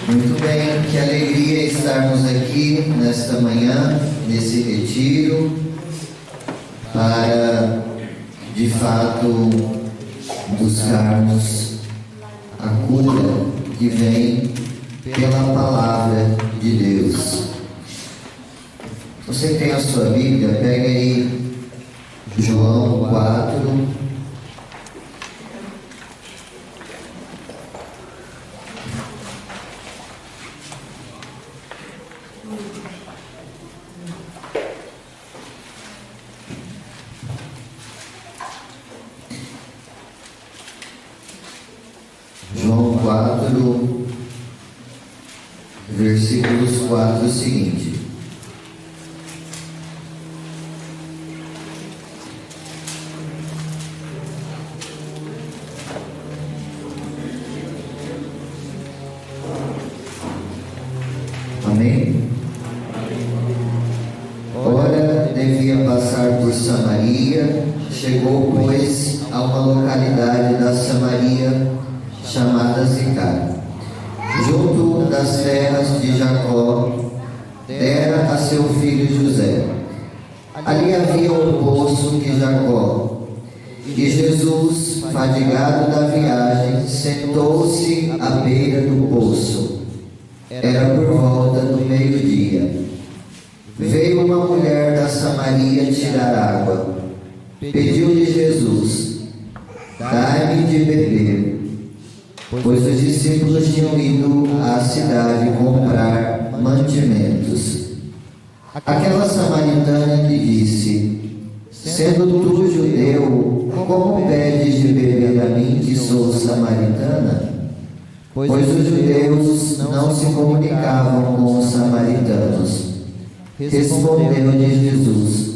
Muito bem, que alegria estarmos aqui nesta manhã, nesse retiro, para, de fato, buscarmos a cura que vem pela palavra de Deus. Você que tem a sua Bíblia, pega aí João 4. João 4, versículos 4 seguinte. Amém? Ora, devia passar por Samaria, chegou, pois, a uma localidade da Samaria chamada Sicar, junto das terras de Jacó, dera a seu filho José. Ali havia um poço de Jacó, e Jesus, fadigado da viagem, sentou-se à beira do poço. Era por volta do meio-dia. Veio uma mulher da Samaria tirar água. Pediu-lhe Jesus: dai-me de beber. Pois os discípulos tinham ido à cidade comprar mantimentos. Aquela samaritana lhe disse: sendo tu judeu, como pedes de beber a mim, que sou samaritana? Pois os judeus não se comunicavam com os samaritanos. Respondeu-lhe Jesus: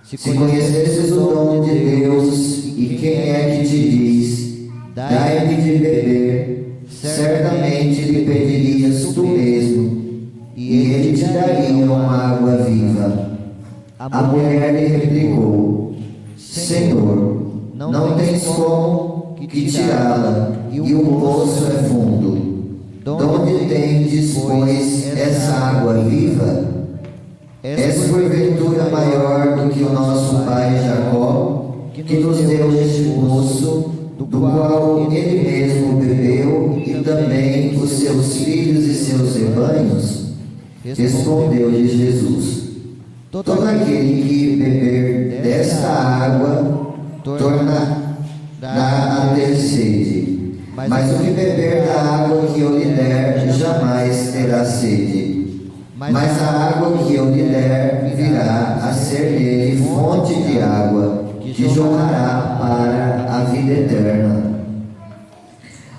se conhecesses o dom de Deus e quem é que te diz: dai-me de beber, certamente lhe pedirias tu mesmo, e ele te daria uma água viva. A mulher lhe replicou: Senhor, não tens como que tirá-la, e o poço é fundo. Donde tendes, pois, essa água viva? És porventura maior do que o nosso pai Jacó, que nos deu este poço, do qual ele mesmo bebeu, e também os seus filhos e seus rebanhos? Respondeu-lhe Jesus: todo aquele que beber desta água tornará a ter sede, mas o que beber da água que eu lhe der jamais terá sede. Mas a água que eu lhe der virá a ser nele fonte de água, que jorrará para a vida eterna.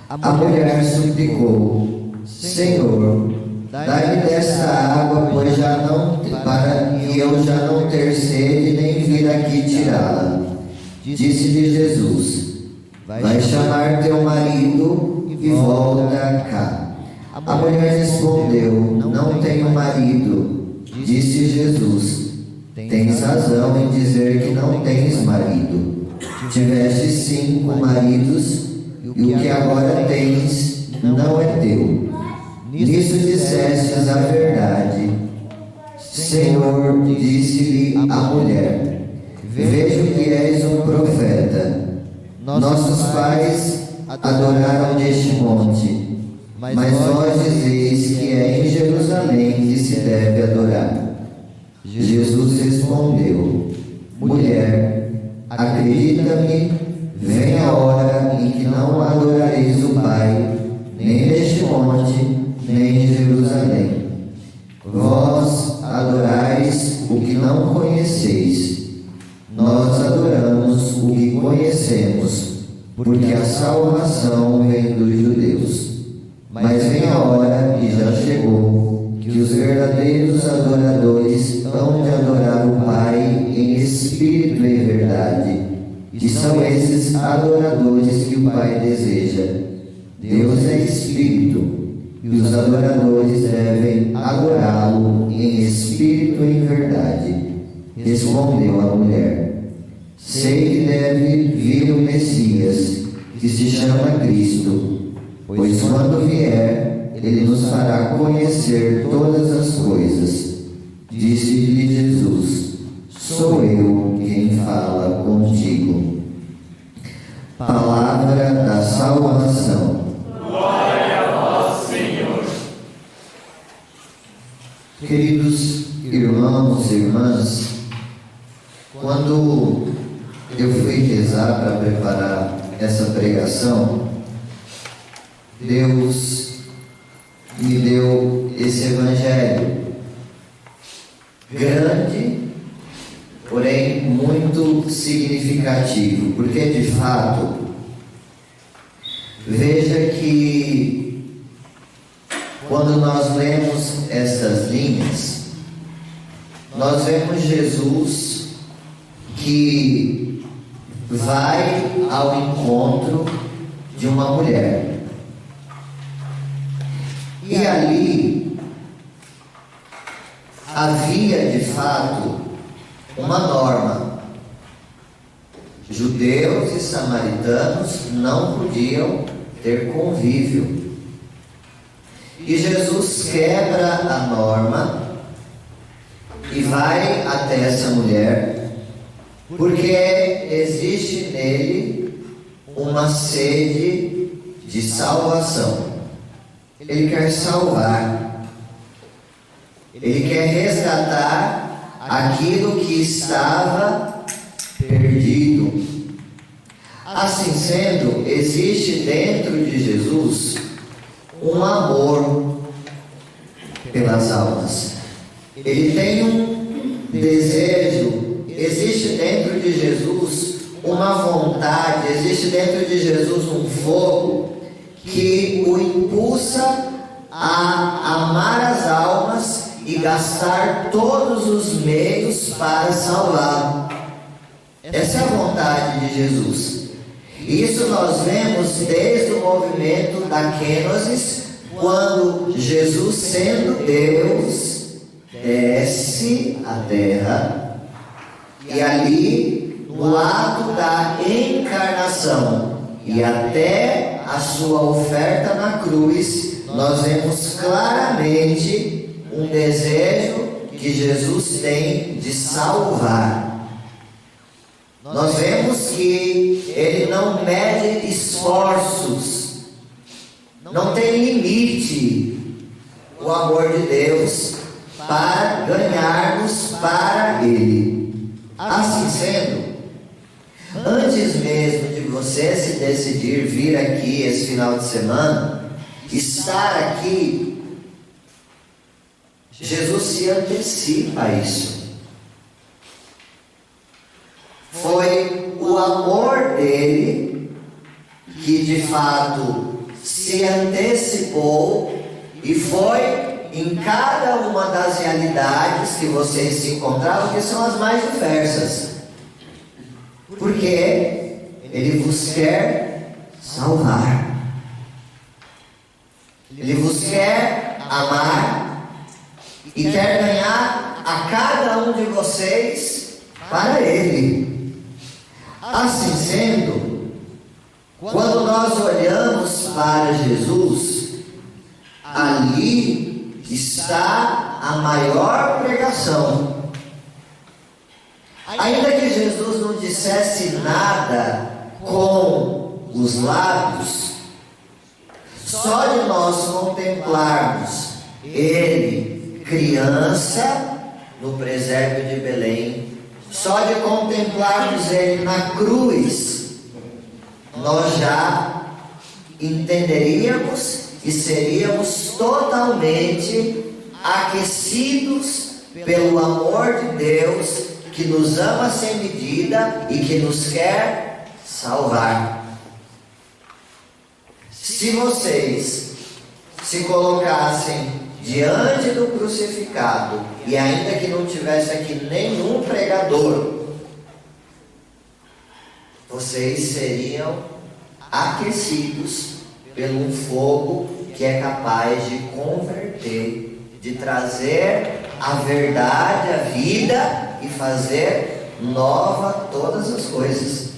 A mulher suplicou: Senhor, dai-me desta água, pois para que eu já não ter sede, nem vir aqui tirá-la. Disse-lhe Jesus: vai chamar teu marido e volta cá. A mulher respondeu: não tenho marido. Disse Jesus: tens razão em dizer que não tens marido. Tiveste 5 maridos, e o que agora tens não é teu. Nisso dissestes a verdade. Senhor, disse-lhe a mulher: vejo que és um profeta. Nossos pais adoraram neste monte, mas vós dizeis que é em Jerusalém que se deve adorar. Jesus respondeu: mulher, acredita-me, vem a hora em que não adorareis o Pai, nem neste monte, nem em Jerusalém. Vós adorais o que não conheceis. Nós adoramos o que conhecemos, porque a salvação vem dos judeus. Mas vem a hora, e já chegou, que os verdadeiros adoradores hão de adorar o Pai em espírito e verdade. E são esses adoradores que o Pai deseja. Deus é espírito, e os adoradores devem adorá-lo em espírito e em verdade. Respondeu a mulher: sei que deve vir o Messias, que se chama Cristo, pois quando vier, ele nos fará conhecer todas as coisas. Disse-lhe Jesus: sou eu quem fala contigo. Palavra da salvação. Glória a vós, Senhor. Queridos irmãos e irmãs, quando eu fui rezar para preparar essa pregação, Deus me deu esse evangelho grande, porém muito significativo, porque de fato, veja que quando nós lemos essas linhas, nós vemos Jesus que vai ao encontro de uma mulher. E ali havia de fato uma norma. Judeus e samaritanos não podiam ter convívio. E Jesus quebra a norma e vai até essa mulher, porque existe nele uma sede de salvação. Ele quer salvar, ele quer resgatar aquilo que estava perdido. Assim sendo, existe dentro de Jesus um amor pelas almas. Ele tem um desejo, existe dentro de Jesus uma vontade, existe dentro de Jesus um fogo que o impulsa a amar as almas e gastar todos os meios para salvá-lo. Essa é a vontade de Jesus. Isso nós vemos desde o movimento da Kenosis, quando Jesus, sendo Deus, desce à terra, e ali, no ato da encarnação e até a sua oferta na cruz, nós vemos claramente um desejo que Jesus tem de salvar. Nós vemos que ele não mede esforços, não tem limite o amor de Deus para ganharmos para ele. Assim sendo, antes mesmo de você se decidir vir aqui esse final de semana, estar aqui, Jesus se antecipa a isso. Foi o amor dele que de fato se antecipou e foi em cada uma das realidades que vocês se encontravam, que são as mais diversas, porque ele vos quer salvar, ele vos quer amar e quer ganhar a cada um de vocês para ele. Assim sendo, quando nós olhamos para Jesus, ali está a maior pregação. Ainda que Jesus não dissesse nada com os lábios, só de nós contemplarmos ele, criança, no presépio de Belém, só de contemplarmos ele na cruz, nós já entenderíamos e seríamos totalmente aquecidos pelo amor de Deus, que nos ama sem medida e que nos quer salvar. Se vocês se colocassem diante do crucificado, e ainda que não tivesse aqui nenhum pregador, vocês seriam aquecidos pelo fogo que é capaz de converter, de trazer a verdade, a vida e fazer nova todas as coisas.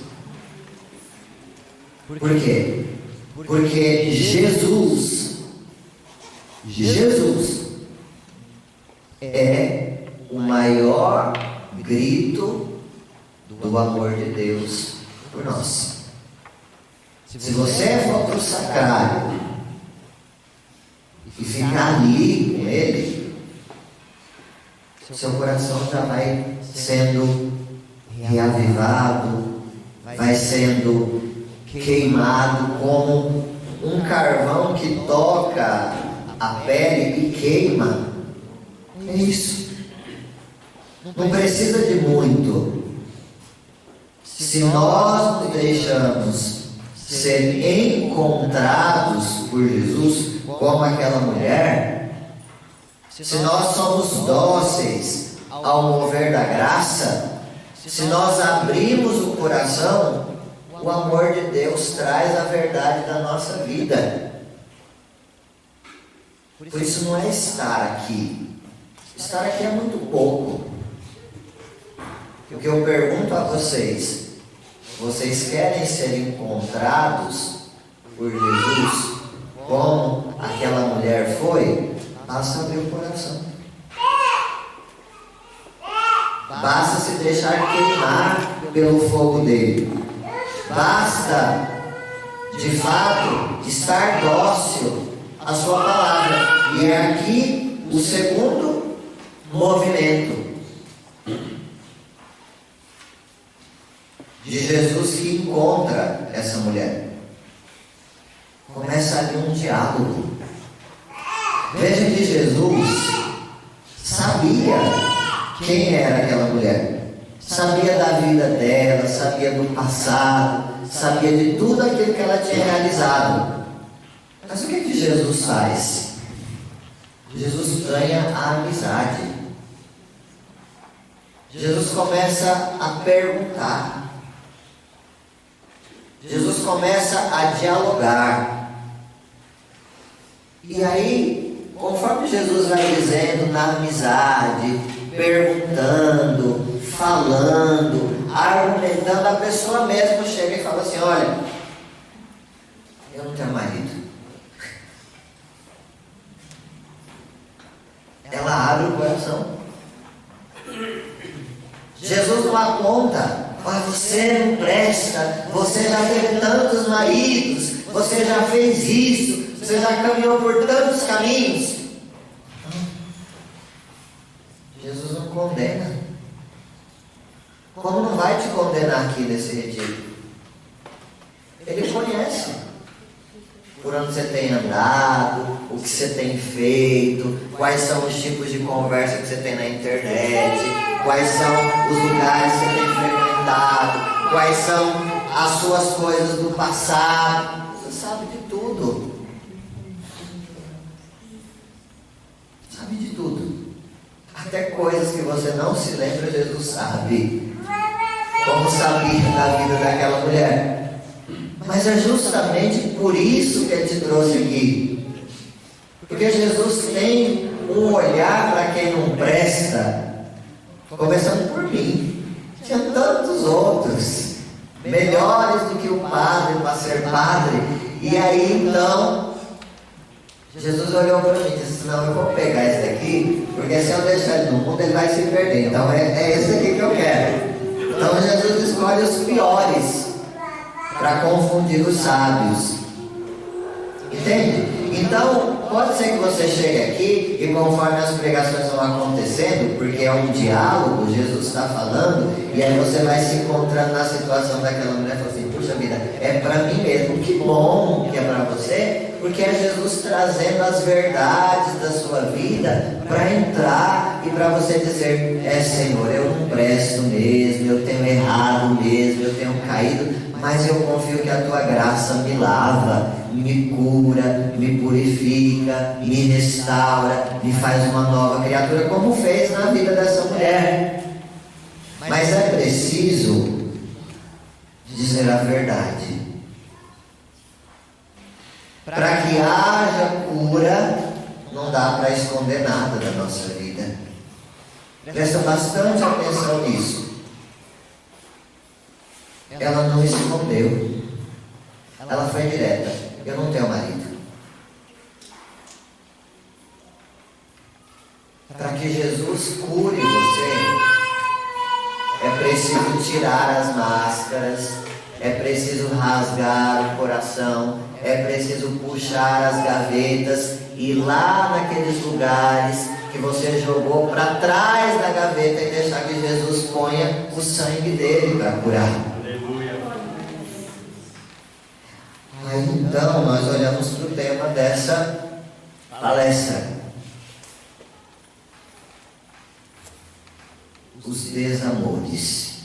Por quê? Porque Jesus Jesus é o maior grito do amor de Deus por nós. Se você for para o sacrário e ficar ali com Ele, seu coração já vai sendo reavivado, vai sendo queimado como um carvão que toca a pele e queima. É isso. Não precisa de muito. Se nós nos deixamos ser encontrados por Jesus, como aquela mulher, se nós somos dóceis ao mover da graça, se nós abrimos o coração, o amor de Deus traz a verdade da nossa vida. Por isso não é estar aqui. Estar aqui é muito pouco. O que eu pergunto a vocês: vocês querem ser encontrados por Jesus como aquela mulher foi? Basta abrir o coração. Basta se deixar queimar pelo fogo dele. Basta, de fato, estar dócil à sua palavra. E é aqui o segundo movimento de Jesus que encontra essa mulher. Começa ali um diálogo. Veja que Jesus sabia quem era aquela mulher. Sabia da vida dela, sabia do passado, sabia de tudo aquilo que ela tinha realizado. Mas o que Jesus faz? Jesus ganha a amizade. Jesus começa a perguntar. Jesus começa a dialogar. E aí, conforme Jesus vai dizendo na amizade, perguntando, falando, argumentando, a pessoa mesmo chega e fala assim: olha, eu não tenho marido. Ela abre o coração. Jesus não aponta: olha, você não presta, você já teve tantos maridos, você já fez isso, você já caminhou por tantos caminhos. Jesus não condena. Como não vai te condenar aqui nesse retiro? Ele conhece por onde você tem andado, o que você tem feito, quais são os tipos de conversa que você tem na internet, quais são os lugares que você tem frequentado, quais são as suas coisas do passado. Você sabe de tudo. Sabe de tudo. Até coisas que você não se lembra, Jesus sabe. Como sabia da vida daquela mulher. Mas é justamente por isso que Ele te trouxe aqui. Porque Jesus tem um olhar para quem não presta, começando por mim. Tinha tantos outros, melhores do que o padre para ser padre. E aí então, Jesus olhou para mim e disse: não, eu vou pegar esse daqui, porque se eu deixar ele no mundo, ele vai se perder. Então é esse aqui que eu quero. Então Jesus escolhe os piores para confundir os sábios. Entende? Então, pode ser que você chegue aqui e conforme as pregações vão acontecendo, porque é um diálogo, Jesus está falando, e aí você vai se encontrando na situação daquela mulher e fala assim: puxa vida, é para mim mesmo. Que bom que é para você, porque é Jesus trazendo as verdades da sua vida para entrar e para você dizer: é, Senhor, eu não presto mesmo, eu tenho errado mesmo, eu tenho caído, mas eu confio que a tua graça me lava, me cura, me purifica, me restaura, me faz uma nova criatura, como fez na vida dessa mulher. Mas é preciso dizer a verdade. Para que haja cura, não dá para esconder nada da nossa vida. Presta bastante atenção nisso. Ela não escondeu. Ela foi direta: eu não tenho marido. Para que Jesus cure você, é preciso tirar as máscaras, é preciso rasgar o coração, é preciso puxar as gavetas e ir lá naqueles lugares que você jogou para trás da gaveta e deixar que Jesus ponha o sangue dele para curar. Aí então nós olhamos para o tema dessa palestra: os desamores,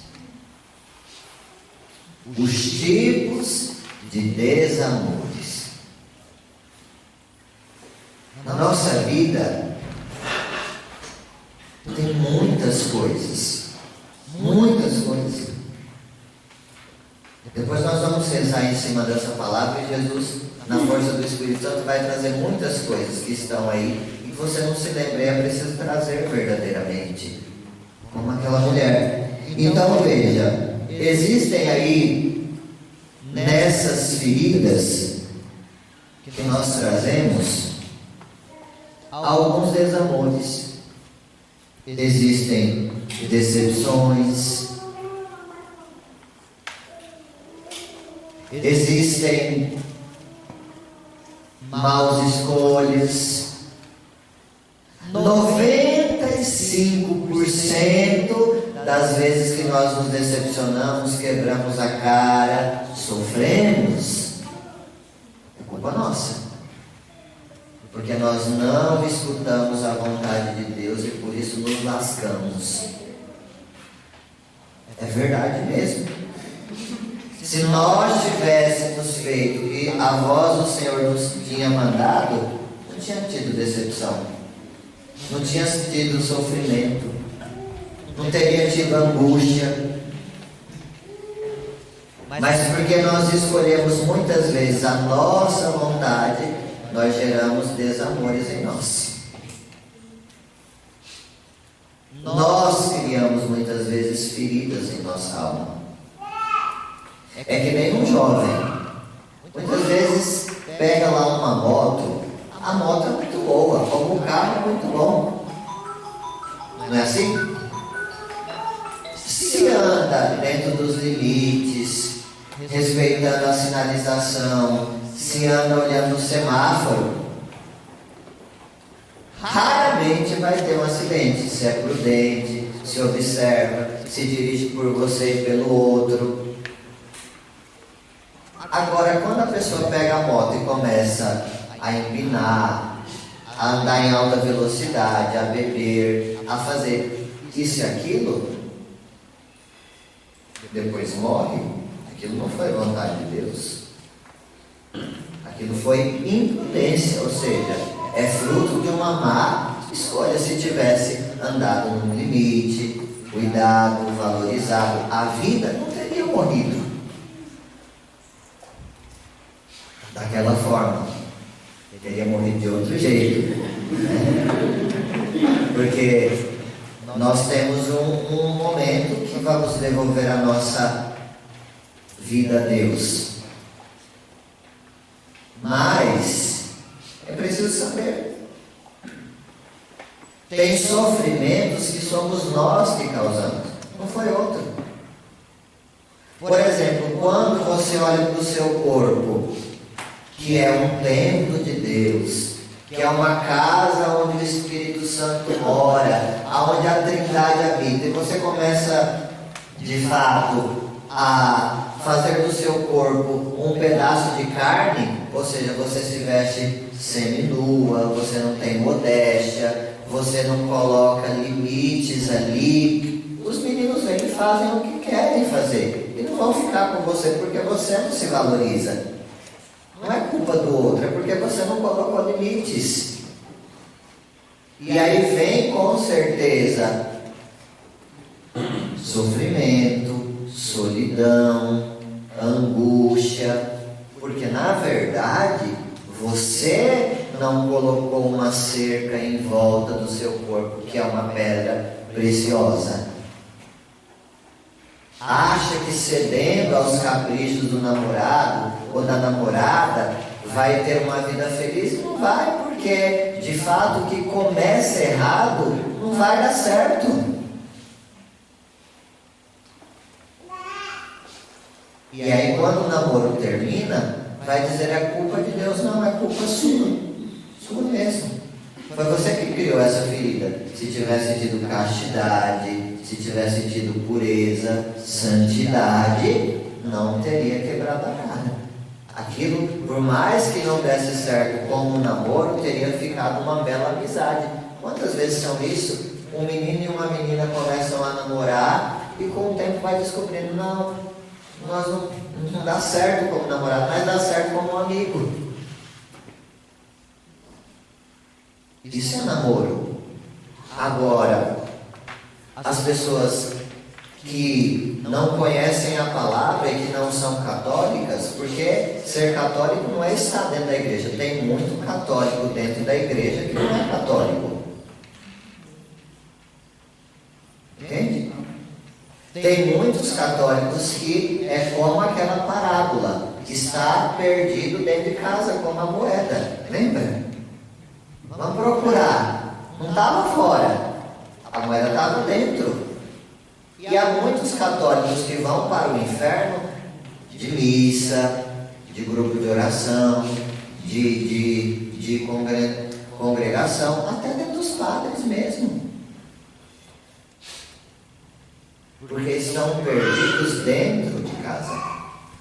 os tipos de desamores. Na nossa vida tem muitas coisas, Depois nós vamos rezar em cima dessa palavra e Jesus, na força do Espírito Santo, vai trazer muitas coisas que estão aí e que você não se lembra, é preciso trazer verdadeiramente, como aquela mulher. Então veja, existem aí nessas feridas que nós trazemos alguns desamores. Existem decepções, existem maus escolhas. 95% das vezes que nós nos decepcionamos, quebramos a cara, sofremos, é culpa nossa. Porque nós não escutamos a vontade de Deus e por isso nos lascamos. É verdade mesmo. Se nós tivéssemos feito o que a voz do Senhor nos tinha mandado, não tinha tido decepção, não tinha tido sofrimento, não teria tido angústia. Mas porque nós escolhemos muitas vezes a nossa vontade, nós geramos desamores em nós. Nós criamos muitas vezes feridas em nossa alma. É que nem um jovem, muitas vezes pega lá uma moto, a moto é muito boa, como o carro é muito bom. Não é assim? Se anda dentro dos limites, respeitando a sinalização, se anda olhando o semáforo, raramente vai ter um acidente. Se é prudente, se observa, se dirige por você e pelo outro. Agora, quando a pessoa pega a moto e começa a empinar, a andar em alta velocidade, a beber, a fazer isso e aquilo, depois morre, aquilo não foi vontade de Deus. Aquilo foi imprudência, ou seja, é fruto de uma má escolha. Se tivesse andado no limite, cuidado, valorizado a vida, não teria morrido daquela forma. Teria morrido de outro jeito, né? Porque nós temos um momento que vamos devolver a nossa vida a Deus. Mas é preciso saber, tem sofrimentos que somos nós que causamos, não foi outro. Por exemplo, quando você olha para o seu corpo, que é um templo de Deus, que é uma casa onde o Espírito Santo mora, onde a Trindade habita, e você começa de fato a fazer do seu corpo um pedaço de carne, ou seja, você se veste seminua, você não tem modéstia, você não coloca limites ali, os meninos vêm e fazem o que querem fazer, e não vão ficar com você porque você não se valoriza. Não é culpa do outro, é porque você não colocou limites. E aí vem com certeza sofrimento, solidão, angústia, porque na verdade você não colocou uma cerca em volta do seu corpo, que é uma pedra preciosa. Acha que cedendo aos caprichos do namorado ou da namorada vai ter uma vida feliz? Não vai, porque de fato, o que começa errado não vai dar certo. E aí quando o namoro termina, vai dizer é culpa de Deus. Não, é culpa sua mesmo. Foi você que criou essa ferida. Se tivesse tido castidade, se tivesse tido pureza, santidade, não teria quebrado a cara. Aquilo, por mais que não desse certo como um namoro, teria ficado uma bela amizade. Quantas vezes são isso? Um menino e uma menina começam a namorar e com o tempo vai descobrindo, não, nós não dá certo como namorado, mas dá certo como um amigo. Isso é namoro. Agora, as pessoas que não conhecem a palavra e que não são católicas, porque ser católico não é estar dentro da igreja. Tem muito católico dentro da igreja que não é católico. Entende? Tem muitos católicos que é como aquela parábola, que está perdido dentro de casa como a moeda. Lembra? Vamos procurar. Não estava fora. A moeda estava dentro. E há muitos católicos que vão para o inferno de missa, de grupo de oração, de congregação, até dentro dos padres mesmo. Porque estão perdidos dentro de casa.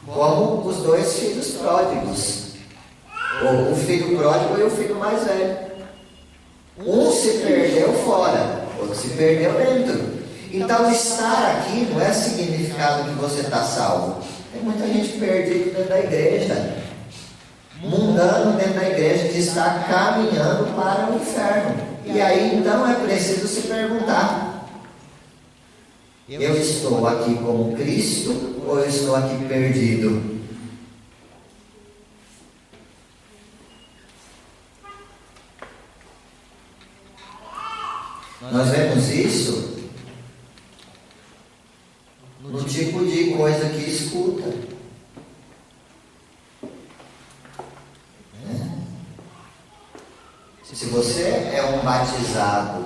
Como os dois filhos pródigos. O filho pródigo e o filho mais velho. Um se perdeu fora, outro se perdeu dentro. Então estar aqui não é significado que você está salvo. Tem muita gente perdida dentro da igreja, mundano dentro da igreja, que está caminhando para o inferno. E aí então é preciso se perguntar: eu estou aqui como Cristo ou eu estou aqui perdido? Nós vemos isso no tipo de coisa que escuta. Se você é um batizado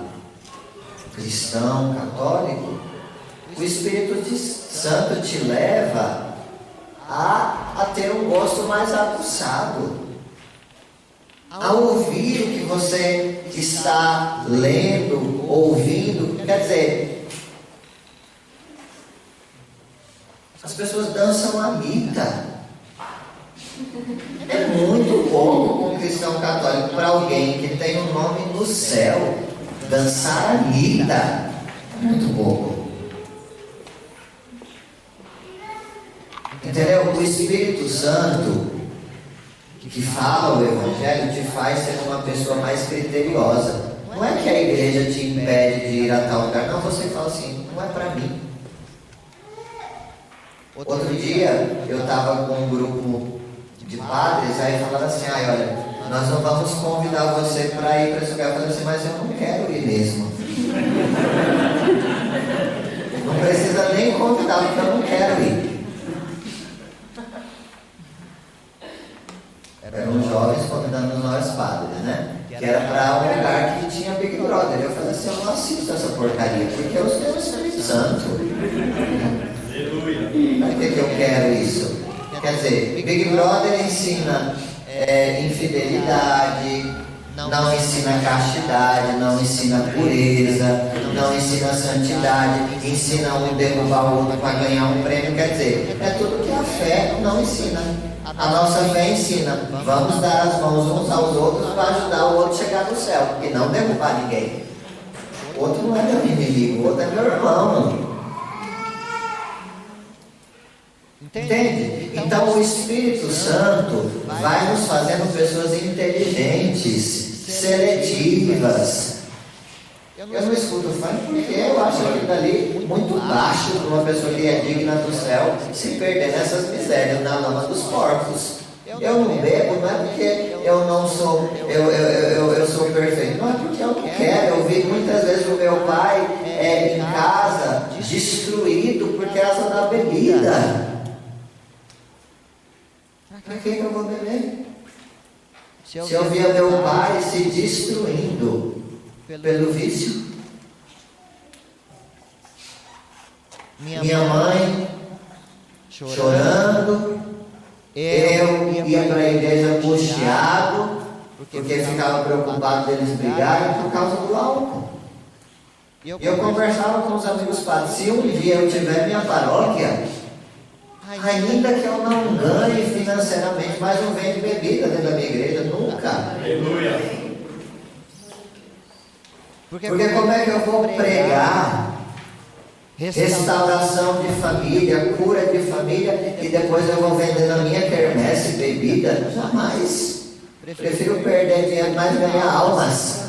cristão, católico, o Espírito Santo te leva a ter um gosto mais aguçado, a ouvir o que você está lendo, ouvindo. Quer dizer, as pessoas dançam a mita. É muito pouco como cristão católico para alguém que tem um nome no céu dançar a mita. É muito pouco. Entendeu? O Espírito Santo que fala o Evangelho te faz ser uma pessoa mais criteriosa. Não é que a igreja te impede de ir a tal lugar. Não, você fala assim, não é para mim. Outro dia eu estava com um grupo de padres, aí falaram assim, olha, nós não vamos convidar você para ir para esse lugar. Eu falei assim, mas eu não quero ir mesmo. Não precisa nem convidar, porque eu não quero ir. Eram jovens convidando nós padres, né? Que era para um lugar que tinha Big Brother. Eu falei assim, eu não assisto essa porcaria, porque eu sou o Espírito Santo. Para que eu quero isso? Quer dizer, Big Brother ensina infidelidade, não ensina castidade, não ensina pureza, não ensina santidade, ensina um derrubar o outro para ganhar um prêmio. Quer dizer, é tudo que a fé não ensina. A nossa fé ensina, vamos dar as mãos uns aos outros para ajudar o outro a chegar no céu e não derrubar ninguém. O outro não é meu inimigo, o outro é meu irmão. Entende? Então o Espírito Santo vai nos fazendo pessoas inteligentes, seletivas. Eu não escuto funk porque eu acho aquilo dali muito baixo para uma pessoa que é digna do céu se perder nessas misérias na lama dos porcos. Eu não bebo, não é porque eu não sou, eu sou perfeito, não é porque eu quero. Eu vi muitas vezes o meu pai em casa destruído por causa da bebida. Para que eu vou beber? Se eu via meu pai se destruindo pelo vício, minha mãe chorando, eu ia para a igreja angustiado, porque ficava preocupado deles brigarem por causa do álcool. E eu conversava com os amigos padres, se um dia eu tiver minha paróquia, ainda que eu não ganhe financeiramente, mas não vende bebida dentro da minha igreja, nunca. Aleluia. Porque como é que eu vou pregar restauração de família, cura de família, e depois eu vou vender na minha quermesse bebida? Jamais. Prefiro perder dinheiro, mas ganhar almas.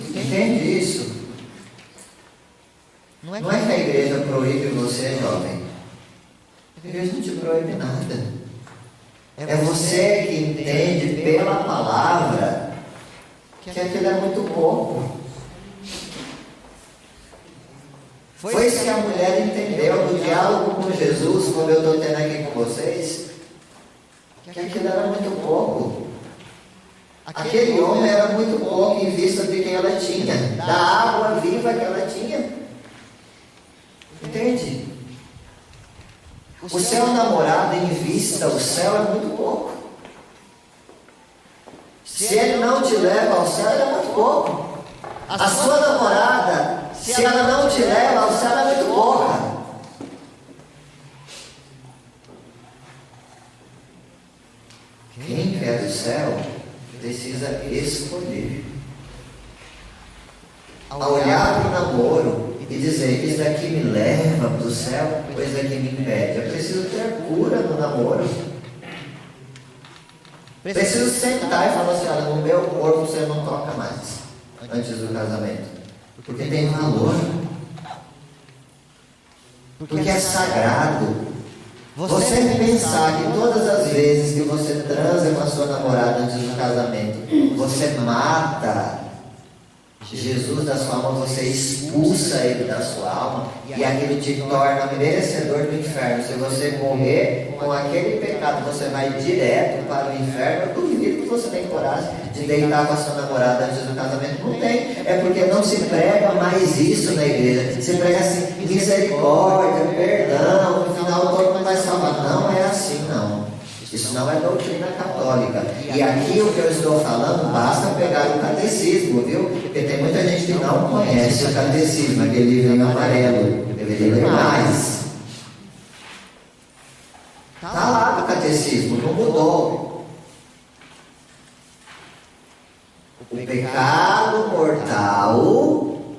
Entende isso? Não é que a igreja proíbe você, jovem. A igreja não te proíbe nada. É você que entende pela palavra que aquilo é muito pouco. Foi isso que a mulher entendeu no diálogo com Jesus, como eu estou tendo aqui com vocês, que aquilo era muito pouco. Aquele homem era muito pouco em vista de quem ela tinha, da água viva que ela tinha. Entende? O seu namorado em vista, o céu é muito pouco. Se ele não te leva ao céu, ele é muito pouco. A sua namorada, se ela não te leva ao céu, ela é muito pouca. Quem quer o céu precisa escolher. Ao olhar para o namoro e dizer, isso daqui me leva para o céu, ou isso daqui me impede. Eu preciso ter cura no namoro. Preciso sentar e falar assim, olha, no meu corpo você não toca mais, antes do casamento. Porque tem valor. Porque é sagrado. Você pensar que todas as vezes que você transa com a sua namorada antes do casamento, você mata Jesus da sua alma, você expulsa ele da sua alma, e aquilo te torna merecedor do inferno. Se você morrer com aquele pecado, você vai direto para o inferno. Eu duvido que você tenha coragem de deitar com a sua namorada antes do casamento. Não tem. É porque não se prega mais isso na igreja. Se prega assim, misericórdia, perdão, no final todo mundo vai salvar. Não é assim, não. Isso não é doutrina católica. E aqui o que eu estou falando, basta pegar o catecismo, viu? Porque tem muita gente que não conhece o catecismo, aquele livrinho amarelo. Deveria ler mais. Está lá no catecismo, não mudou. O pecado mortal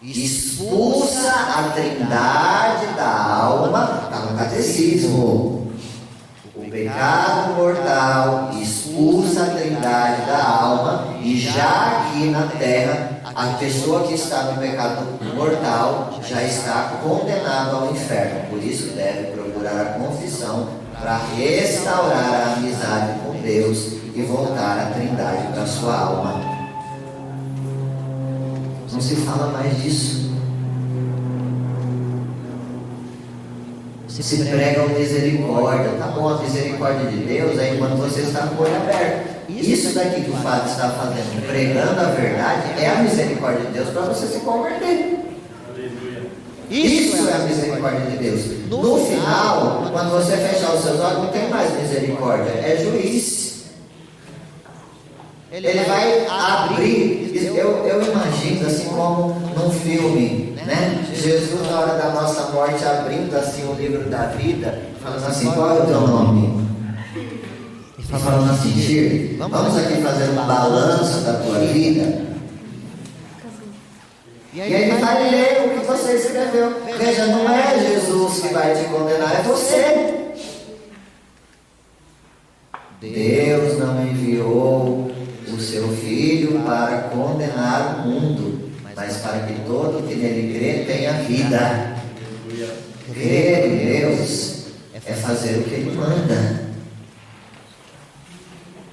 expulsa a trindade da alma, está no catecismo. O pecado mortal expulsa a trindade da alma, e já aqui na terra, a pessoa que está no pecado mortal já está condenada ao inferno. Por isso deve procurar a confissão para restaurar a amizade com Deus e voltar à trindade da sua alma. Não se fala mais disso. Se prega misericórdia. Tá bom, a misericórdia de Deus é quando você está com o olho aberto. Isso daqui que o padre está fazendo, pregando a verdade, é a misericórdia de Deus para você se converter. Isso é a misericórdia de Deus. No final, quando você fechar os seus olhos, não tem mais misericórdia, é juiz. Ele vai abrir. Eu imagino assim como num filme, né? Jesus, na hora da nossa morte, abrindo assim o livro da vida, falando assim, qual é o teu nome? E falando assim, Shirley, vamos aqui fazer um balanço da tua vida. E aí ele vai ler o que você escreveu. Veja, não é Jesus que vai te condenar, é você. Deus não enviou o seu Filho para condenar o mundo, mas para que todo que nele crê tenha vida. Crer em Deus é fazer o que Ele manda,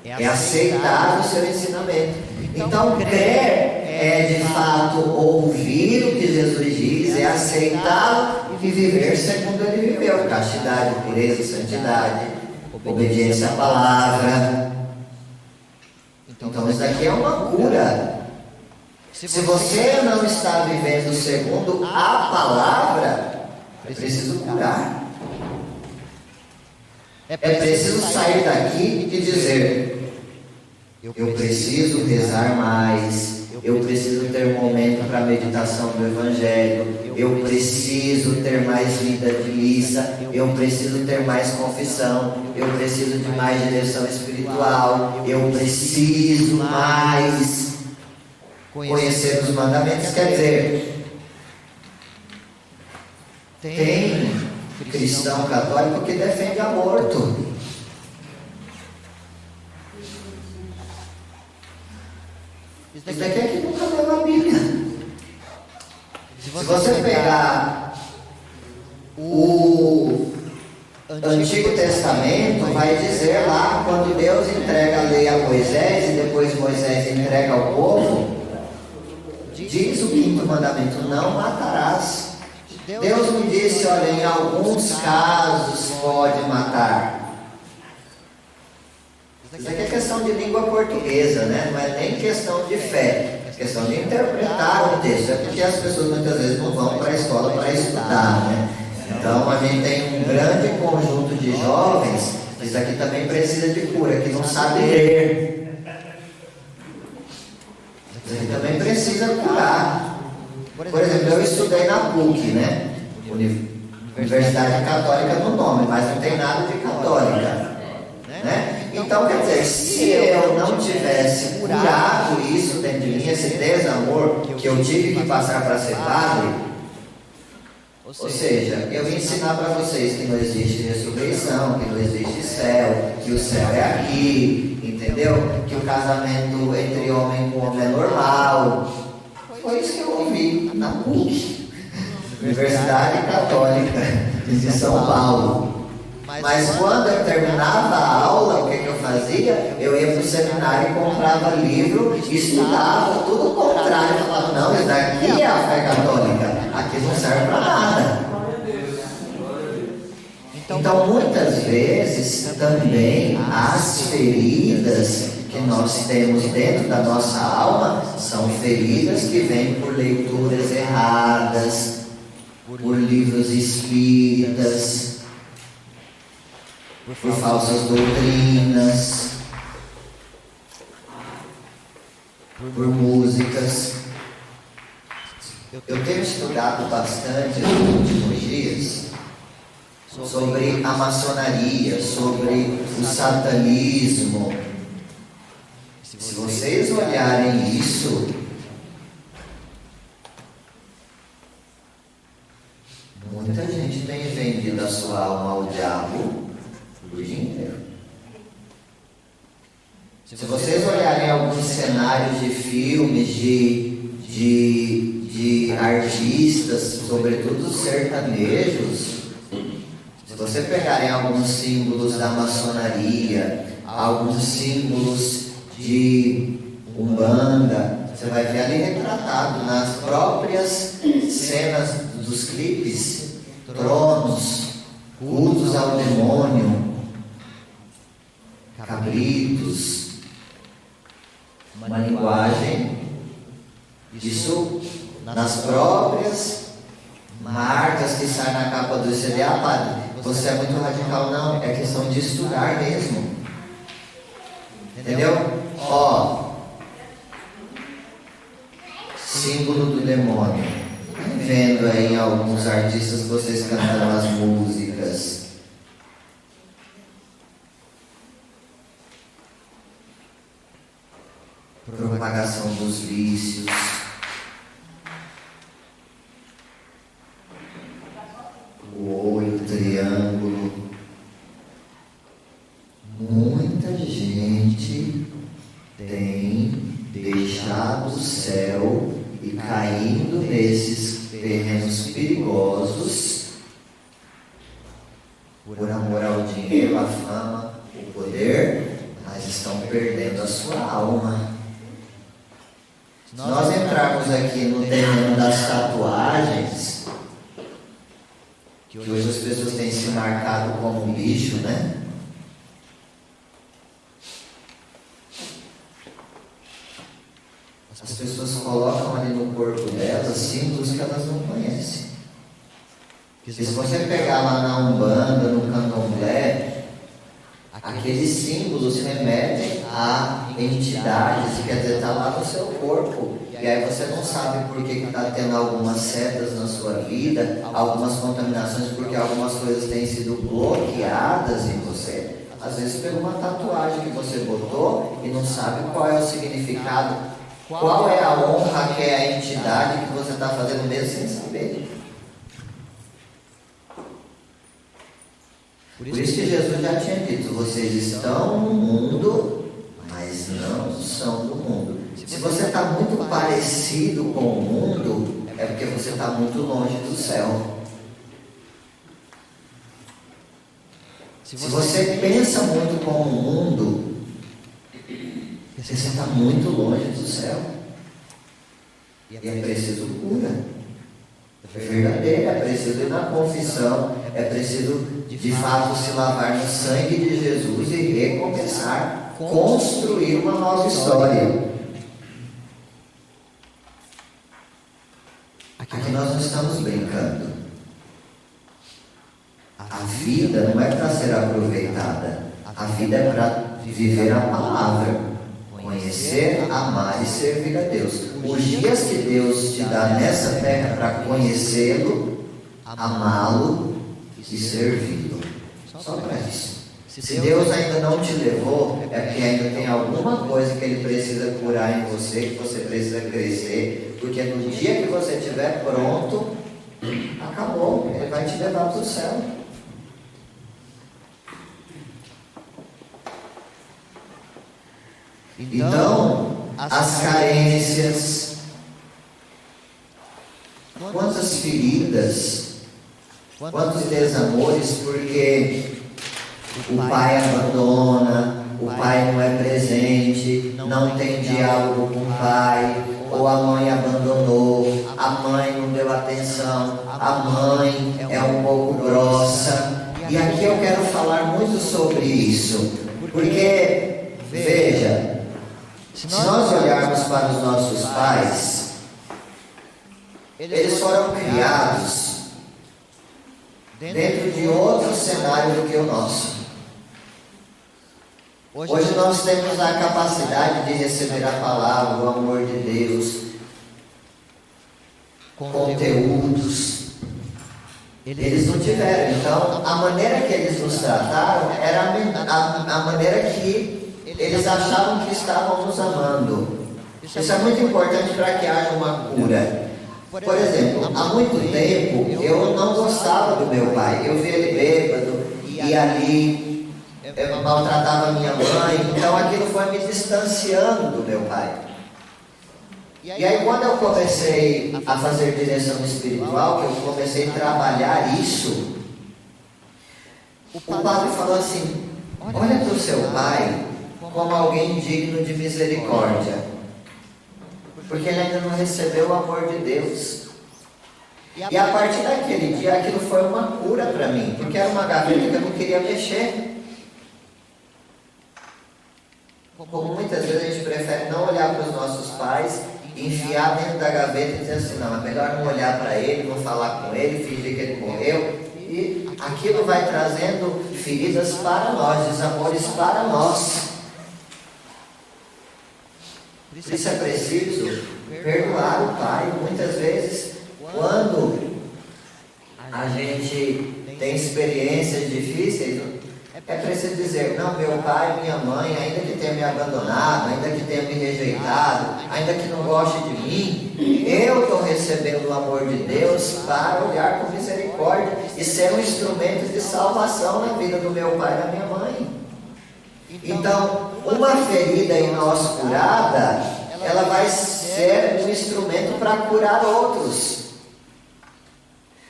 é aceitar o seu ensinamento. Então, crer é de fato ouvir o que Jesus diz, é aceitá-lo e viver segundo Ele viveu: castidade, pureza, santidade, obediência à palavra. Então isso daqui é uma cura. Se você não está vivendo segundo a palavra, é preciso curar. É preciso sair daqui e dizer: eu preciso rezar mais, eu preciso ter um momento para meditação do Evangelho, eu preciso ter mais vida de missa, eu preciso ter mais confissão, eu preciso de mais direção espiritual, eu preciso mais conhecer os mandamentos. Quer dizer, tem cristão católico que defende aborto. Isso daqui é que nunca leu a Bíblia. Se você pegar o Antigo Testamento, vai dizer lá, quando Deus entrega a lei a Moisés e depois Moisés entrega ao povo, diz o quinto mandamento: não matarás. Deus me disse: olha, em alguns casos pode matar. Isso aqui é questão de língua portuguesa, né? Não é nem questão de fé, é questão de interpretar o texto. É porque as pessoas muitas vezes não vão para a escola para estudar, né? Então a gente tem um grande conjunto de jovens, isso aqui também precisa de cura, que não sabe ler. Isso aqui também precisa curar. Por exemplo, eu estudei na PUC, né? Universidade Católica no nome, mas não tem nada de católica, né? Então, quer dizer, se eu não tivesse curado isso dentro de mim, esse desamor que eu tive que passar para ser padre, ou seja, eu ia ensinar para vocês que não existe ressurreição, que não existe céu, que o céu é aqui, entendeu? Que o casamento entre homem com homem é normal. Foi isso que eu ouvi na PUC, Universidade Católica de São Paulo. Mas quando eu terminava a aula, o que eu fazia? Eu ia para o seminário e comprava livro, estudava, tudo o contrário. Eu falava: não, isso daqui é a fé católica, aqui não serve para nada. Então, muitas vezes, também as feridas que nós temos dentro da nossa alma são feridas que vêm por leituras erradas, por livros espíritas, por falsas doutrinas, por músicas. Eu tenho estudado bastante nos últimos dias sobre a maçonaria, sobre o satanismo. Se vocês olharem isso, muita gente tem vendido a sua alma ao diabo por dinheiro. Se vocês olharem alguns cenários de filmes, de artistas, sobretudo sertanejos, se você pegarem alguns símbolos da maçonaria, alguns símbolos de Umbanda, você vai ver ali retratado nas próprias cenas dos clipes, tronos, cultos ao demônio, cabritos, uma linguagem, isso nas próprias marcas que saem na capa do CD. Ah, padre, você é muito radical. Não, é questão de estudar mesmo. Entendeu? Ó, símbolo do demônio. Vendo aí alguns artistas que vocês cantaram as músicas. Propagação dos vícios. O olho, o triângulo. Muita gente tem deixado o céu e caindo nesses terrenos perigosos por amor ao dinheiro, à fama, o poder, mas estão perdendo a sua alma. Se nós entrarmos aqui no terreno das tatuagens, que hoje as pessoas têm se marcado como um bicho, né? As pessoas colocam ali no corpo delas símbolos que elas não conhecem. E se você pegar lá na Umbanda, no Candomblé, aqueles símbolos remetem a entidades, quer dizer, está lá no seu corpo. E aí você não sabe por que está tendo algumas setas na sua vida, algumas contaminações, porque algumas coisas têm sido bloqueadas em você. Às vezes por uma tatuagem que você botou e não sabe qual é o significado, qual é a honra que é a entidade que você está fazendo mesmo sem saber. Por isso que Jesus já tinha dito, vocês estão no mundo, mas não são do mundo. Se você está muito parecido com o mundo, é porque você está muito longe do céu. Se você pensa muito com o mundo, você está muito longe do céu. E é preciso cura. É verdadeira, é preciso ir na confissão, é preciso de fato se lavar no sangue de Jesus e recomeçar, construir uma nova história. Aqui nós não estamos brincando. A vida não é para ser aproveitada, a vida é para viver a palavra, conhecer, amar e servir a Deus. Os dias que Deus te dá nessa terra para conhecê-lo, amá-lo e servi-lo. Só para isso. Se Deus ainda não te levou, é porque ainda tem alguma coisa que Ele precisa curar em você, que você precisa crescer, porque no dia que você estiver pronto, acabou, Ele vai te levar para o céu. Então, as carências, quantas feridas, quantos desamores, porque o pai abandona, o pai não é presente, não tem diálogo com o pai, ou a mãe abandonou, a mãe não deu atenção, a mãe é um pouco grossa. E aqui eu quero falar muito sobre isso, porque, veja, se nós olharmos para os nossos pais, eles foram criados dentro de outro cenário do que o nosso. Hoje nós temos a capacidade de receber a palavra, o amor de Deus, conteúdos. Eles não tiveram. Então, a maneira que eles nos trataram era a maneira que eles achavam que estavam nos amando. Isso é muito importante para que haja uma cura. Por exemplo, há muito tempo eu não gostava do meu pai. Eu via ele bêbado, ia ali, eu maltratava minha mãe. Então aquilo foi me distanciando do meu pai. E aí quando eu comecei a fazer direção espiritual, que eu comecei a trabalhar isso, o padre falou assim: olha para o seu pai como alguém digno de misericórdia, porque ele ainda não recebeu o amor de Deus. E a partir daquele dia aquilo foi uma cura para mim, porque era uma gaveta que eu não queria mexer. Como muitas vezes a gente prefere não olhar para os nossos pais, enfiar dentro da gaveta e dizer assim: não, é melhor não olhar para ele, não falar com ele, fingir que ele morreu. E aquilo vai trazendo feridas para nós, desamores para nós. Por isso é preciso perdoar o pai. Muitas vezes, quando a gente tem experiências difíceis, é preciso dizer: não, meu pai e minha mãe, ainda que tenham me abandonado, ainda que tenham me rejeitado, ainda que não goste de mim, eu estou recebendo o amor de Deus para olhar com misericórdia e ser um instrumento de salvação na vida do meu pai e da minha mãe. Então, uma ferida em nós curada, ela vai ser um instrumento para curar outros.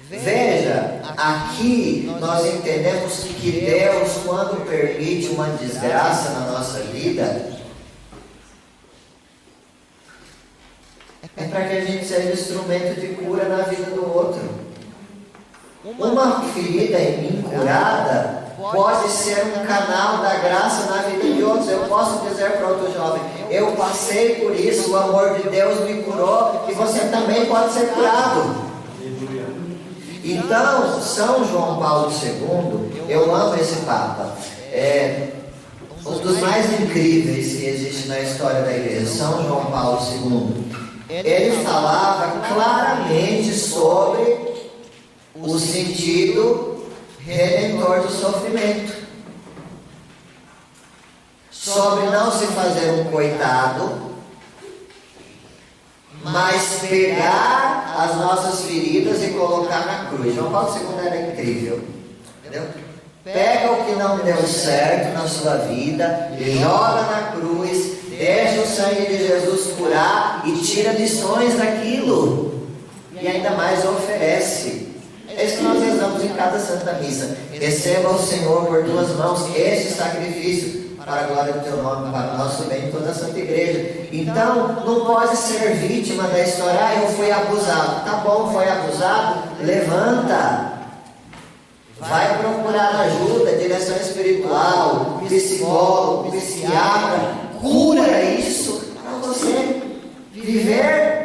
Veja, aqui nós entendemos que Deus, quando permite uma desgraça na nossa vida, é para que a gente seja instrumento de cura na vida do outro. Uma ferida em mim curada pode ser um canal da graça na vida de outros. Eu posso dizer para outro jovem: eu passei por isso, o amor de Deus me curou, e você também pode ser curado. Então, São João Paulo II, eu amo esse Papa, é um dos mais incríveis que existe na história da igreja. São João Paulo II, ele falava claramente sobre o sentido redentor do sofrimento, sobre não se fazer um coitado, mas pegar as nossas feridas e colocar na cruz. João Paulo II era incrível, entendeu? Pega o que não deu certo na sua vida, joga na cruz, deixa o sangue de Jesus curar e tira lições daquilo, e ainda mais oferece. É isso que nós rezamos em cada Santa Missa: receba o Senhor por tuas mãos este sacrifício, para a glória do teu nome, para o nosso bem, toda a Santa Igreja. Então, não pode ser vítima da história: ah, eu fui abusado. Tá bom, foi abusado? Levanta. Vai procurar ajuda, direção espiritual, psicólogo, psiquiatra. Cura isso para você viver.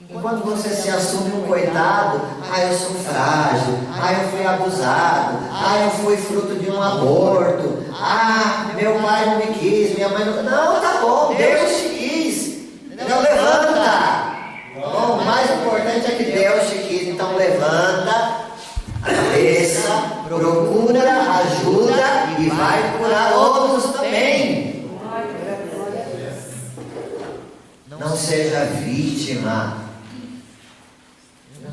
Enquanto você se assume um coitado: ah, eu sou frágil, ah, eu fui abusado, ah, eu fui fruto de um aborto, ah, meu pai não me quis, minha mãe não... Não, tá bom, Deus te quis. Então levanta. Bom, o mais importante é que Deus te quis. Então levanta a cabeça, procura ajuda e vai curar outros também. Não seja vítima.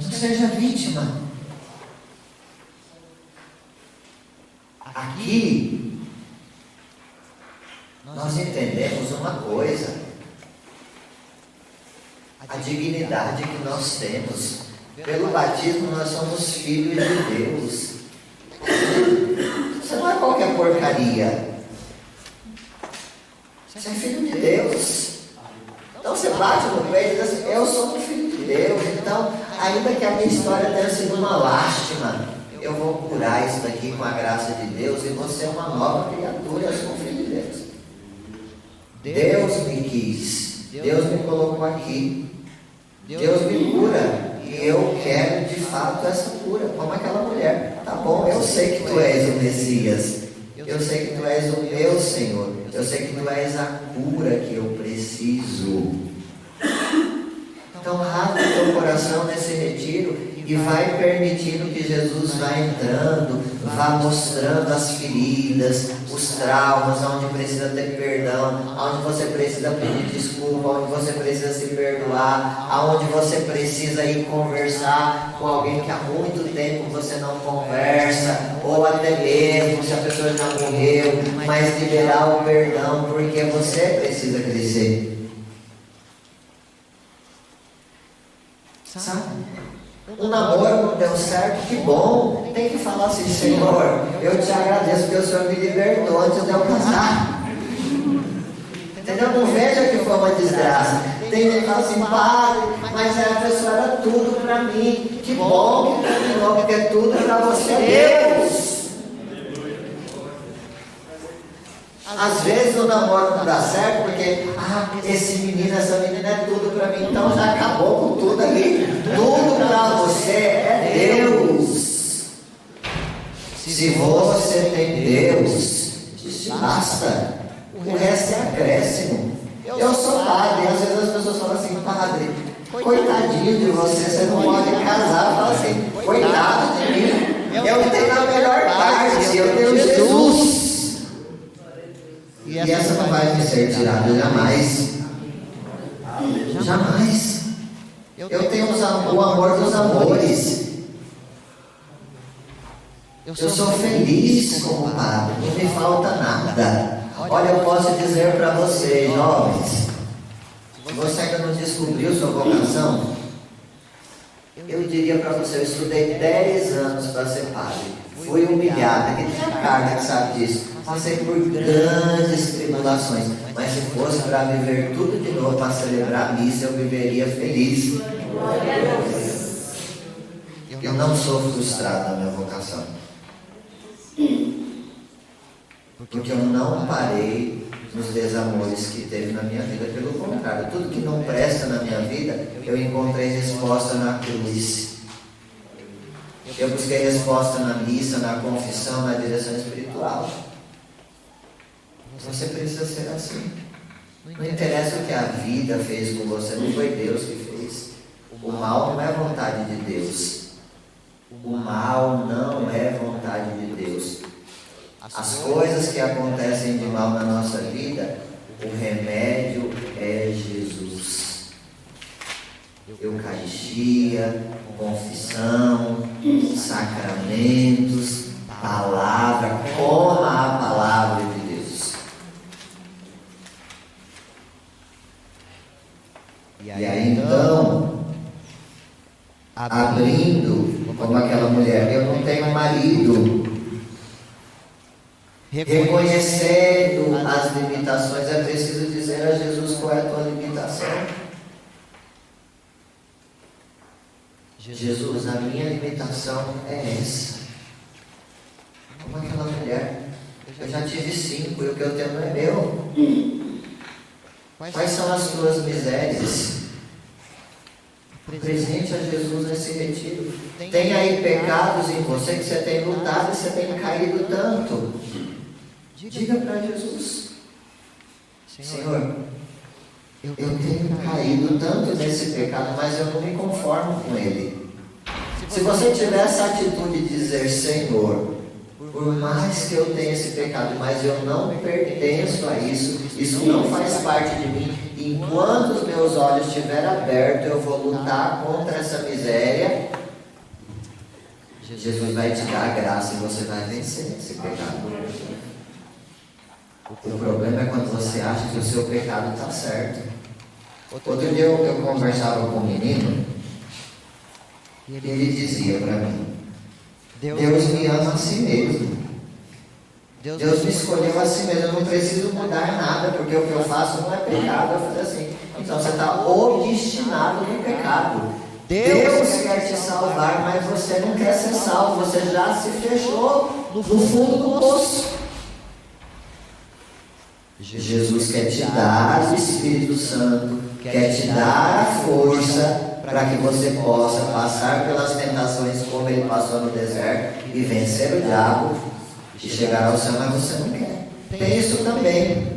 Não seja vítima. Aqui nós entendemos uma coisa: a dignidade que nós temos. Pelo batismo nós somos filhos de Deus. Você não é qualquer porcaria. Você é filho de Deus. Então você bate no peito e diz assim: eu sou um filho de Deus. Então, ainda que a minha história tenha sido uma lástima, eu vou curar isso daqui com a graça de Deus, e você é uma nova criatura. Eu sou um filho de Deus. Deus me quis, Deus me colocou aqui, Deus me cura, e eu quero de fato essa cura, como aquela mulher. Tá bom, eu sei que tu és o Messias, eu sei que tu és o meu Senhor, eu sei que tu és a cura que eu preciso. Então rasga o teu coração nesse retiro e vai permitindo que Jesus vá entrando, vá mostrando as feridas, os traumas, onde precisa ter perdão, onde você precisa pedir desculpa, onde você precisa se perdoar, aonde você precisa ir conversar com alguém que há muito tempo você não conversa, ou até mesmo se a pessoa já morreu, mas liberar o perdão, porque você precisa crescer. Sabe? O namoro não deu certo, que bom. Tem que falar assim: Senhor, eu te agradeço porque o Senhor me libertou antes de eu casar. Entendeu? Não veja que foi uma desgraça. Tem gente que fala assim: Padre, mas a pessoa era tudo para mim. Que bom que terminou, porque tudo para você é Deus. Às vezes o namoro não dá certo porque esse menino, essa menina é tudo para mim. Então já acabou com tudo ali. Tudo para você é Deus. Se você tem Deus, basta. O resto é acréscimo. Eu sou padre, às vezes as pessoas falam assim: Padre, coitadinho de você, você não pode casar. Fala assim: coitado de mim, eu tenho a melhor parte, eu tenho Jesus. E essa não vai me ser tirada jamais. Jamais. Eu tenho o amor dos amores. Eu sou feliz como padre, não me falta nada. Olha, eu posso dizer para vocês, jovens, se você ainda não descobriu sua vocação, eu diria para você: eu estudei 10 anos para ser padre. Fui humilhado, aqui tem a Carla que sabe disso. Passei por grandes tribulações, mas se fosse para viver tudo de novo, para celebrar a missa, eu viveria feliz. Eu não sou frustrado na minha vocação. porque eu não parei nos desamores que teve na minha vida. Pelo contrário, tudo que não presta na minha vida, eu encontrei resposta na cruz. Eu busquei resposta na missa, na confissão, na direção espiritual. Você precisa ser assim. Não interessa o que a vida fez com você, não foi Deus que fez. O mal não é vontade de Deus. O mal não é vontade de Deus. As coisas que acontecem de mal na nossa vida, o remédio é Jesus. Eucaristia, confissão, sacramentos, palavra, coma a palavra de Deus. E aí então, abrindo, como aquela mulher, eu não tenho marido, reconhecendo as limitações, é preciso dizer a Jesus qual é a tua limitação. Jesus, a minha limitação é essa. Como aquela mulher, eu já tive 5 e o que eu tenho não é meu. Quais são as tuas misérias? Presente a Jesus nesse retiro. Tem aí pecados em você que você tem lutado e você tem caído tanto. Diga para Jesus: Senhor, eu tenho caído tanto nesse pecado, mas eu não me conformo com ele. Se você tiver essa atitude de dizer: Senhor, por mais que eu tenha esse pecado, mas eu não pertenço a isso, isso não faz parte de mim, enquanto os meus olhos estiverem abertos, eu vou lutar contra essa miséria. Jesus vai te dar a graça e você vai vencer esse pecado. O problema é quando você acha que o seu pecado está certo. Outro dia eu conversava com um menino e ele dizia para mim: Deus me ama a si mesmo. Deus me escolheu a si mesmo. Eu não preciso mudar nada, porque o que eu faço não é pecado. Eu falei assim: então você está obstinado no pecado. Deus quer te salvar, mas você não quer ser salvo. Você já se fechou no fundo do poço. Jesus quer te dar o Espírito Santo, quer te dar a força para que você possa passar pelas tentações como ele passou no deserto e vencer o diabo e chegar ao céu, mas você não quer. Tem isso também.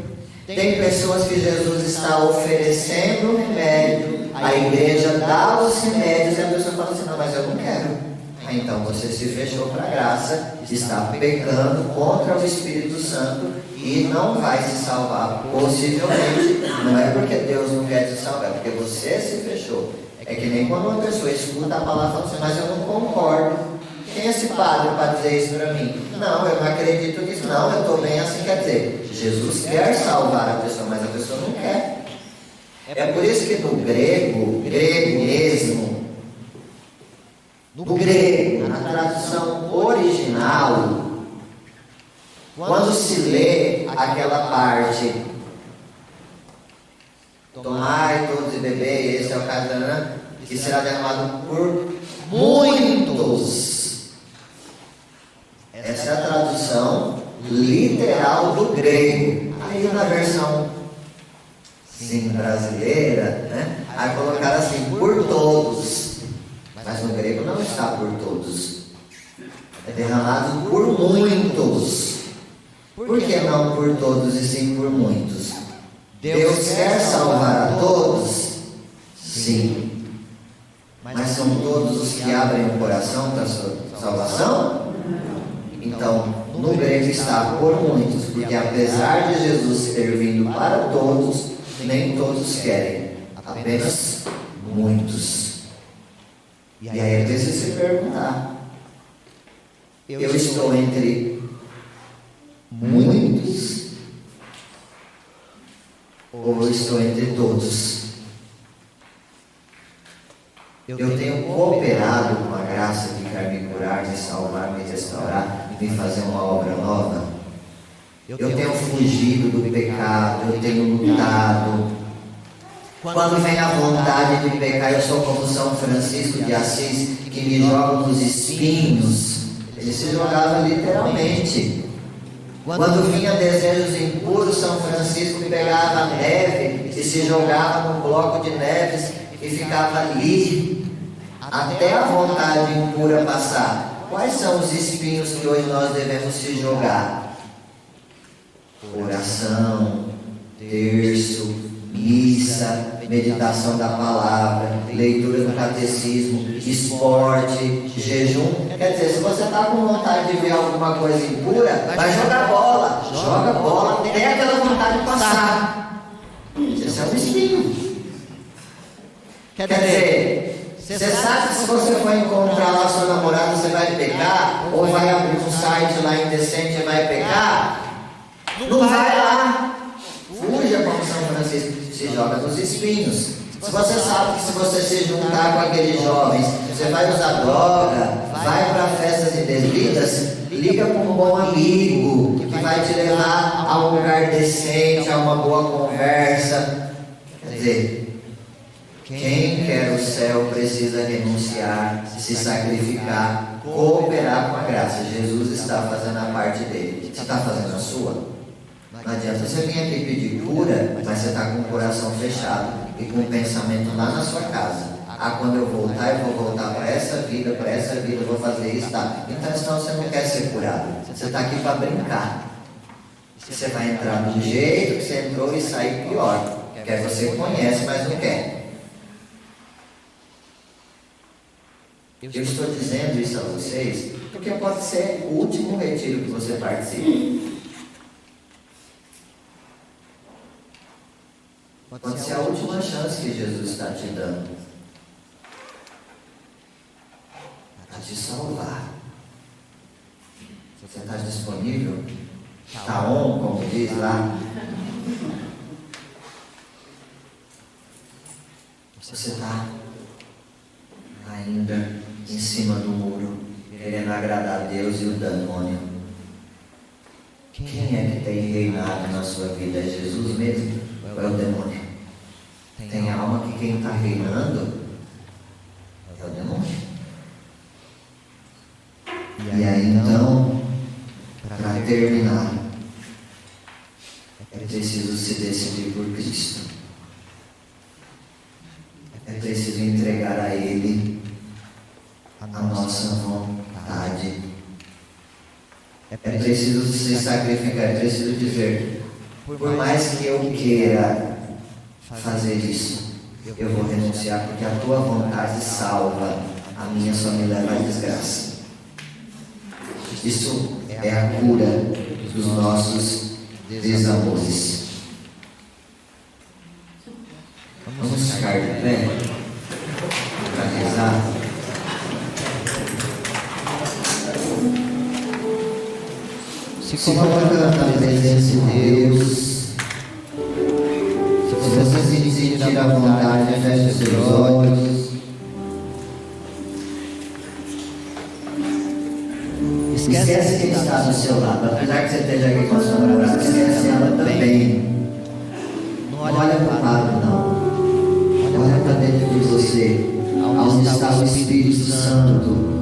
Tem pessoas que Jesus está oferecendo remédio, a igreja dá os remédios e a pessoa fala assim: não, mas eu não quero. Então você se fechou para a graça, está pecando contra o Espírito Santo e não vai se salvar. Possivelmente, não é porque Deus não quer te salvar, é porque você se fechou. É que nem quando uma pessoa escuta a palavra e fala assim: mas eu não concordo. Quem é esse padre para dizer isso para mim? Não, eu não acredito nisso. Não, eu estou bem assim. Quer dizer, Jesus quer salvar a pessoa, mas a pessoa não quer. É por isso que no grego mesmo, no grego, na tradução original, quando se lê aquela parte: tomai todos e bebei, esse é o caso, que será derramado por muitos. Essa é a tradução literal do grego. Aí na versão brasileira, né? Aí colocaram assim: por todos. Mas no grego não está por todos. É derramado por muitos. Por que não por todos e sim por muitos? Deus quer salvar a todos? Sim. Mas são todos os que abrem o coração para a sua salvação? Então, no grego está por muitos, porque apesar de Jesus ter vindo para todos, nem todos querem, apenas muitos. E aí é preciso se perguntar: eu estou entre muitos ou eu estou entre todos? Eu tenho cooperado com a graça que quer me curar, me salvar, me restaurar, me fazer uma obra nova? Eu tenho fugido do pecado, eu tenho lutado. Quando vem a vontade de pecar, eu sou como São Francisco de Assis, que me joga nos espinhos. Ele se jogava literalmente. Quando vinha desejos impuros, São Francisco pegava a neve e se jogava num bloco de neves e ficava ali até a vontade impura passar. Quais são os espinhos que hoje nós devemos se jogar? Oração, terço, missa, meditação da palavra, leitura do catecismo, esporte, jejum. Quer dizer, se você está com vontade de ver alguma coisa impura, vai jogar bola. Joga bola até aquela vontade passar. Esse é um espinho. Quer dizer, você sabe que se você for encontrar lá sua namorada, você vai pecar, ou vai abrir um site lá indecente e vai pecar, não vai lá. Fuja como São Francisco, se joga nos espinhos. Se você sabe que se você se juntar com aqueles jovens, você vai usar droga, vai para festas indevidas, liga para um bom amigo que vai te levar a um lugar decente, a uma boa conversa. Quer dizer, quem quer o céu precisa renunciar, se sacrificar, cooperar com a graça. Jesus está fazendo a parte dele. Você está fazendo a sua? Não adianta você vir aqui pedir cura, mas você está com o coração fechado e com o pensamento lá na sua casa. Quando eu voltar, eu vou voltar para essa vida, eu vou fazer isso, tá? Então, senão você não quer ser curado. Você está aqui para brincar. Você vai entrar do jeito que você entrou e sair pior. Porque você conhece, mas não quer. Eu estou dizendo isso a vocês porque pode ser o último retiro que você participe. Pode ser a última chance que Jesus está te dando para te salvar. Você está disponível? Está on, como diz lá. Você está ainda em cima do muro, querendo agradar a Deus e o demônio. Quem é que tem reinado na sua vida? É Jesus mesmo? Ou é o demônio? Tem alma que quem está reinando é o demônio. E aí então, para terminar, é preciso se decidir por Cristo. É preciso entregar a Ele a nossa vontade. É preciso se sacrificar, é preciso dizer, por mais que eu queira fazer isso, eu vou renunciar, porque a tua vontade salva, a minha só me leva à desgraça. Isso é a cura dos nossos desamores. Vamos ficar de pé para rezar. Se coloca na presença de Deus. Se você se sentir à vontade, feche os seus olhos. Esquece quem está do seu lado. Apesar que você esteja aqui com a sua namorada, esquece ela também. Não olha para o lado, não. Olha para dentro de você, onde está o Espírito Santo.